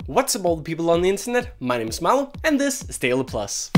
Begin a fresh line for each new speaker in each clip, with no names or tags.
What's up all the people on the internet, my name is Malo, and this is DailyPlus.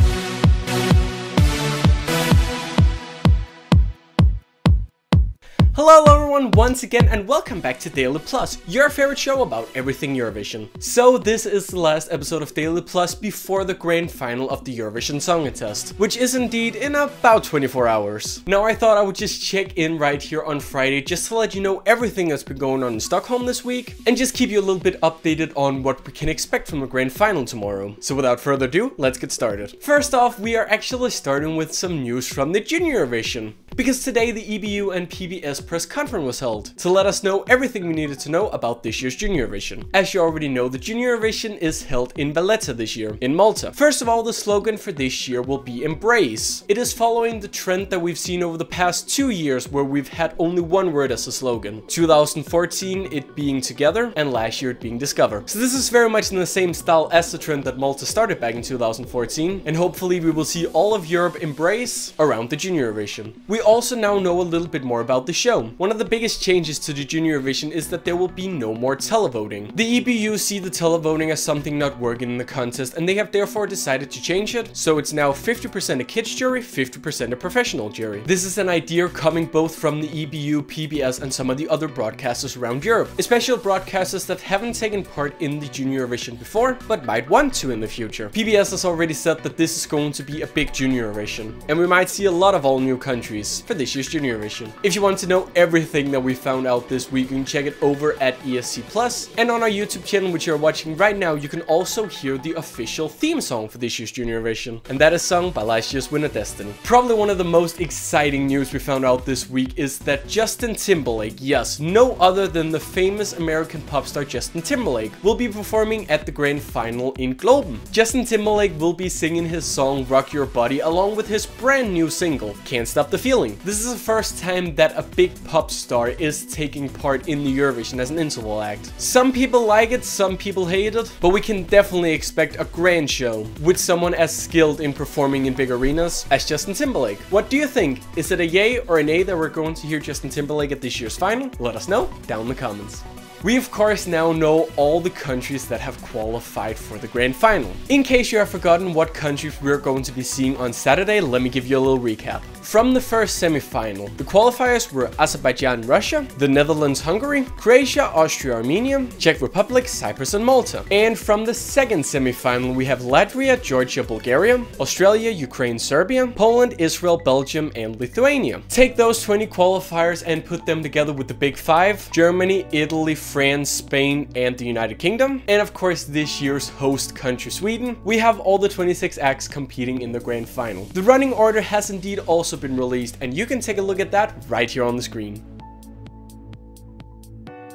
Hello everyone once again and welcome back to DailyPlus, your favorite show about everything Eurovision. So this is the last episode of DailyPlus before the grand final of the Eurovision Song Contest, which is indeed in about 24 hours. Now I thought I would just check in right here on Friday just to let you know everything that's been going on in Stockholm this week and just keep you a little bit updated on what we can expect from the grand final tomorrow. So without further ado, let's get started. First off, we are actually starting with some news from the Junior Eurovision. Because today the EBU and PBS press conference was held to let us know everything we needed to know about this year's Junior Eurovision. As you already know, the Junior Eurovision is held in Valletta this year, in Malta. First of all, the slogan for this year will be Embrace. It is following the trend that we've seen over the past 2 years where we've had only one word as a slogan. 2014 it being Together and last year it being Discover. So this is very much in the same style as the trend that Malta started back in 2014, and hopefully we will see all of Europe embrace around the Junior Eurovision. We also now know a little bit more about the show. One of the biggest changes to the Junior Eurovision is that there will be no more televoting. The EBU see the televoting as something not working in the contest and they have therefore decided to change it, so it's now 50% a kids jury, 50% a professional jury. This is an idea coming both from the EBU, PBS and some of the other broadcasters around Europe, especially broadcasters that haven't taken part in the Junior Eurovision before but might want to in the future. PBS has already said that this is going to be a big Junior Eurovision and we might see a lot of all new countries for this year's Junior Eurovision. If you want to know everything that we found out this week, you can check it over at esc-plus, and on our YouTube channel which you're watching right now you can also hear the official theme song for this year's Junior Eurovision, and that is sung by last year's winner Destiny. Probably one of the most exciting news we found out this week is that Justin Timberlake, yes, no other than the famous American pop star Justin Timberlake, will be performing at the grand final in Globen. Justin Timberlake will be singing his song Rock Your Body along with his brand new single Can't Stop the Feeling. This is the first time that a big pop star is taking part in the Eurovision as an interval act. Some people like it, some people hate it, but we can definitely expect a grand show with someone as skilled in performing in big arenas as Justin Timberlake. What do you think? Is it a yay or an nay that we're going to hear Justin Timberlake at this year's final? Let us know down in the comments. We of course now know all the countries that have qualified for the grand final. In case you have forgotten what countries we're going to be seeing on Saturday, let me give you a little recap. From the first semi-final, the qualifiers were Azerbaijan, Russia, the Netherlands, Hungary, Croatia, Austria, Armenia, Czech Republic, Cyprus and Malta. And from the second semi-final we have Latvia, Georgia, Bulgaria, Australia, Ukraine, Serbia, Poland, Israel, Belgium and Lithuania. Take those 20 qualifiers and put them together with the big five: Germany, Italy, France, Spain and the United Kingdom, and of course this year's host country Sweden. We have all the 26 acts competing in the grand final. The running order has indeed also been released and you can take a look at that right here on the screen.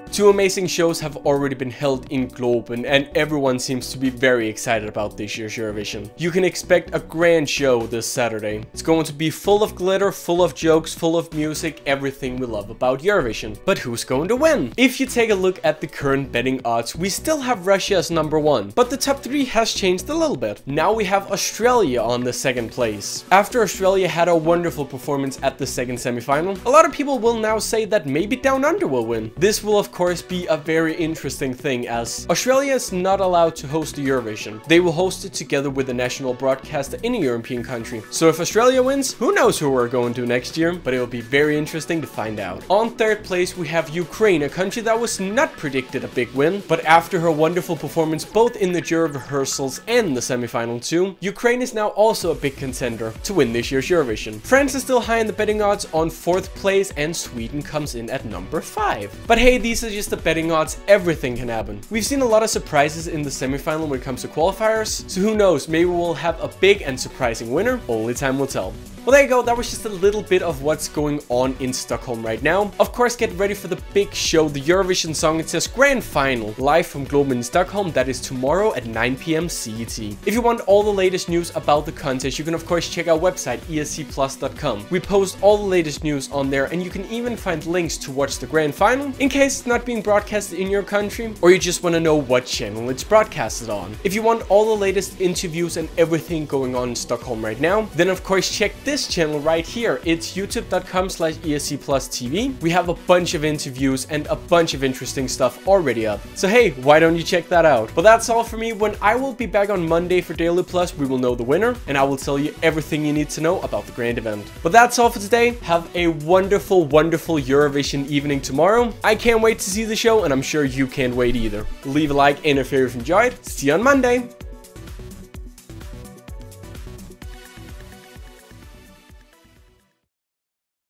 Two amazing shows have already been held in Globen and everyone seems to be very excited about this year's Eurovision. You can expect a grand show this Saturday. It's going to be full of glitter, full of jokes, full of music, everything we love about Eurovision. But who's going to win? If you take a look at the current betting odds, we still have Russia as number 1, but the top 3 has changed a little bit. Now we have Australia on the second place. After Australia had a wonderful performance at the second semi-final, a lot of people will now say that maybe Down Under will win. This will of course be a very interesting thing as Australia is not allowed to host the Eurovision. They will host it together with the national broadcaster in a European country. So if Australia wins, who knows who we're going to next year, but it will be very interesting to find out. On third place we have Ukraine, a country that was not predicted a big win, but after her wonderful performance both in the jury rehearsals and the semi-final too, Ukraine is now also a big contender to win this year's Eurovision. France is still high in the betting odds on 4th place and Sweden comes in at number 5. But hey, these are just the betting odds, everything can happen. We've seen a lot of surprises in the semi-final when it comes to qualifiers, so who knows, maybe we'll have a big and surprising winner, only time will tell. Well, there you go, that was just a little bit of what's going on in Stockholm right now. Of course, get ready for the big show, the Eurovision Song Contest Grand Final, live from Globen in Stockholm. That is tomorrow at 9 PM CET. If you want all the latest news about the contest, you can of course check our website, esc-plus.com. We post all the latest news on there, and you can even find links to watch the Grand Final, in case it's not being broadcasted in your country, or you just want to know what channel it's broadcasted on. If you want all the latest interviews and everything going on in Stockholm right now, then of course check this channel right here. It's youtube.com/esc-plus TV. We have a bunch of interviews and a bunch of interesting stuff already up. So hey, why don't you check that out? But that's all for me. When I will be back on Monday for Daily Plus, we will know the winner, and I will tell you everything you need to know about the grand event. But that's all for today. Have a wonderful, wonderful Eurovision evening tomorrow. I can't wait to see the show, and I'm sure you can't wait either. Leave a like and if you've enjoyed. See you on Monday.